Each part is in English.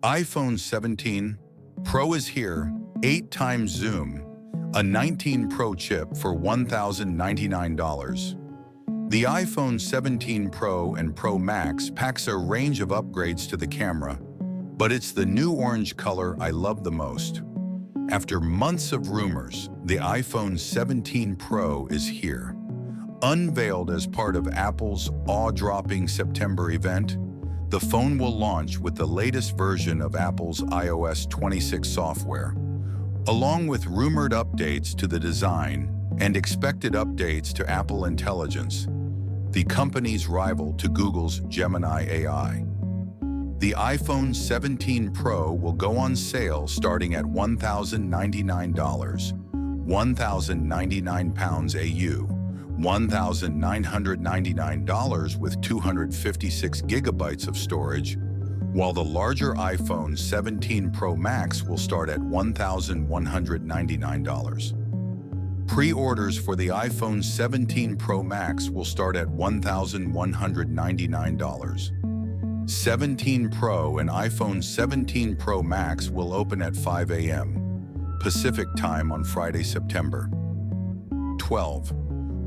iPhone 17 Pro is here, 8 times zoom, a 19 Pro chip for $1,099. The iPhone 17 Pro and Pro Max packs a range of upgrades to the camera, but it's the new orange color I love the most. After months of rumors, the iPhone 17 Pro is here. Unveiled as part of Apple's awe-dropping September event, the phone will launch with the latest version of Apple's iOS 26 software, along with rumored updates to the design and expected updates to Apple Intelligence, the company's rival to Google's Gemini AI. The iPhone 17 Pro will go on sale starting at $1,099, £1,099 AU, $1,999 with 256 gigabytes of storage, while the larger iPhone 17 Pro Max will start at $1,199. Pre-orders for the iPhone 17 Pro Max will start at $1,199. 17 Pro and iPhone 17 Pro Max will open at 5 a.m. Pacific Time on Friday, September 12.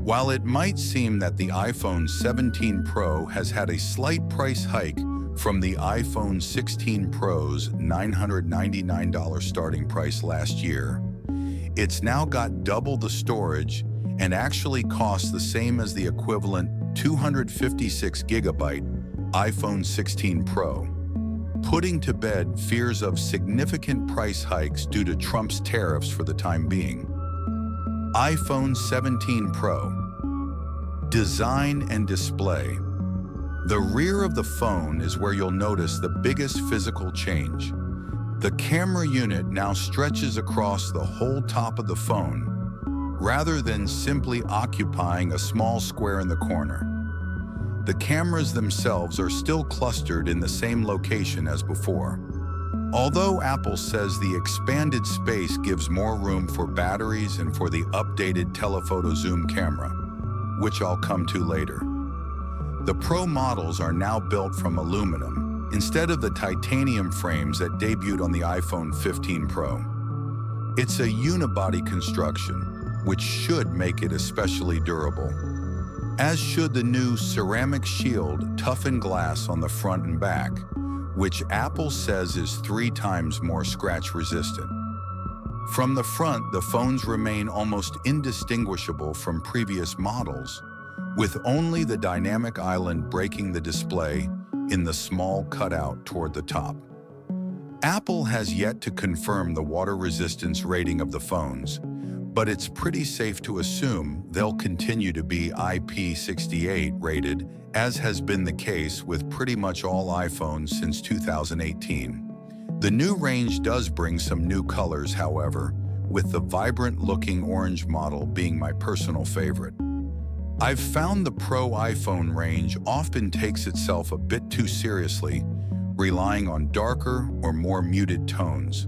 While it might seem that the iPhone 17 Pro has had a slight price hike from the iPhone 16 Pro's $999 starting price last year, it's now got double the storage and actually costs the same as the equivalent 256 gigabyte iPhone 16 Pro, putting to bed fears of significant price hikes due to Trump's tariffs for the time being. iPhone 17 Pro. Design and display. The rear of the phone is where you'll notice the biggest physical change. The camera unit now stretches across the whole top of the phone, rather than simply occupying a small square in the corner. The cameras themselves are still clustered in the same location as before. Although Apple says the expanded space gives more room for batteries and for the updated telephoto zoom camera, which I'll come to later. The Pro models are now built from aluminum, instead of the titanium frames that debuted on the iPhone 15 Pro. It's a unibody construction, which should make it especially durable, as should the new ceramic shield toughened glass on the front and back, which Apple says is 3 times more scratch-resistant. From the front, the phones remain almost indistinguishable from previous models, with only the dynamic island breaking the display in the small cutout toward the top. Apple has yet to confirm the water resistance rating of the phones, but it's pretty safe to assume they'll continue to be IP68 rated, as has been the case with pretty much all iPhones since 2018. The new range does bring some new colors, however, with the vibrant-looking orange model being my personal favorite. I've found the Pro iPhone range often takes itself a bit too seriously, relying on darker or more muted tones.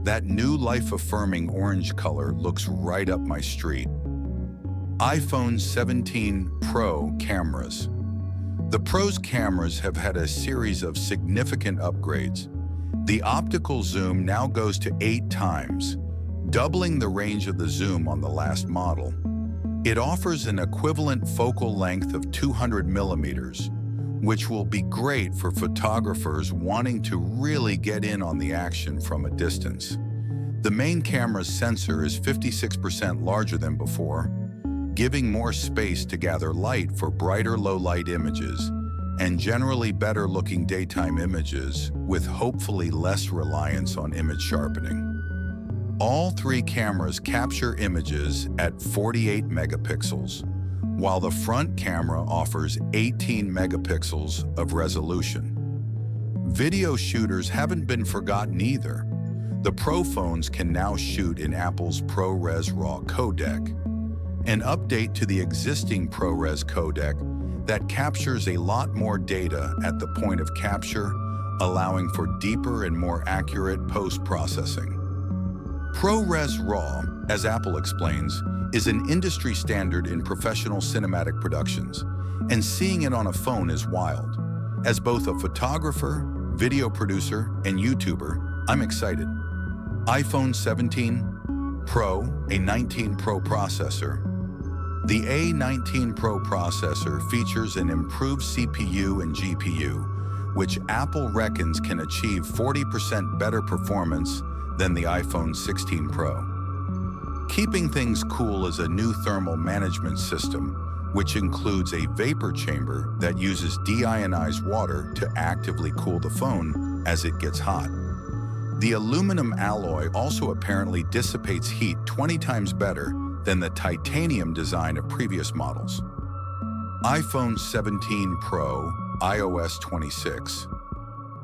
That new life-affirming orange color looks right up my street. iPhone 17 Pro cameras. The Pro's cameras have had a series of significant upgrades. The optical zoom now goes to 8 times, doubling the range of the zoom on the last model. It offers an equivalent focal length of 200 millimeters, which will be great for photographers wanting to really get in on the action from a distance. The main camera's sensor is 56% larger than before, giving more space to gather light for brighter low-light images and generally better-looking daytime images, with hopefully less reliance on image sharpening. All 3 cameras capture images at 48 megapixels, while the front camera offers 18 megapixels of resolution. Video shooters haven't been forgotten either. The Pro phones can now shoot in Apple's ProRes RAW codec, an update to the existing ProRes codec that captures a lot more data at the point of capture, allowing for deeper and more accurate post-processing. ProRes RAW, as Apple explains, is an industry standard in professional cinematic productions, and seeing it on a phone is wild. As both a photographer, video producer, and YouTuber, I'm excited. iPhone 17 Pro, A19 Pro processor. The A19 Pro processor features an improved CPU and GPU, which Apple reckons can achieve 40% better performance than the iPhone 16 Pro. Keeping things cool is a new thermal management system, which includes a vapor chamber that uses deionized water to actively cool the phone as it gets hot. The aluminum alloy also apparently dissipates heat 20 times better than the titanium design of previous models. iPhone 17 Pro, iOS 26.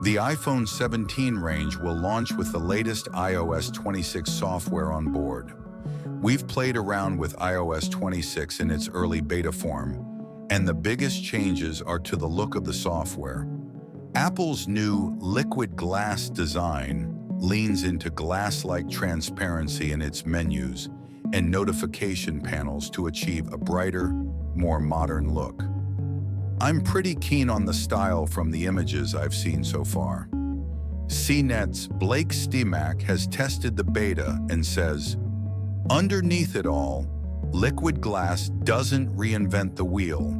The iPhone 17 range will launch with the latest iOS 26 software on board. We've played around with iOS 26 in its early beta form, and the biggest changes are to the look of the software. Apple's new liquid glass design leans into glass-like transparency in its menus and notification panels to achieve a brighter, more modern look. I'm pretty keen on the style from the images I've seen so far. CNET's Blake Stimac has tested the beta and says, "Underneath it all, liquid glass doesn't reinvent the wheel,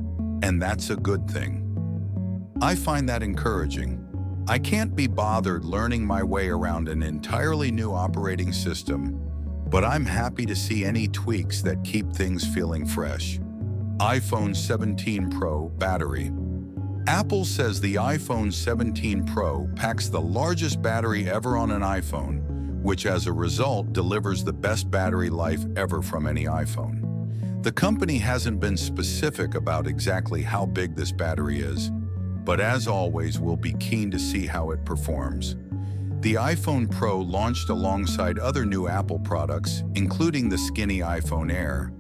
and that's a good thing." I find that encouraging. I can't be bothered learning my way around an entirely new operating system, but I'm happy to see any tweaks that keep things feeling fresh. iPhone 17 Pro battery. Apple says the iPhone 17 Pro packs the largest battery ever on an iPhone, which as a result delivers the best battery life ever from any iPhone. The company hasn't been specific about exactly how big this battery is, but as always, we'll be keen to see how it performs. The iPhone Pro launched alongside other new Apple products, including the skinny iPhone Air,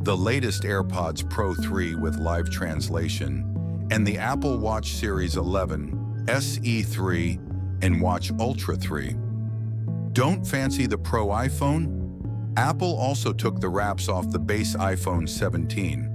the latest AirPods Pro 3 with live translation, and the Apple Watch Series 11, SE 3, and Watch Ultra 3. Don't fancy the Pro iPhone? Apple also took the wraps off the base iPhone 17.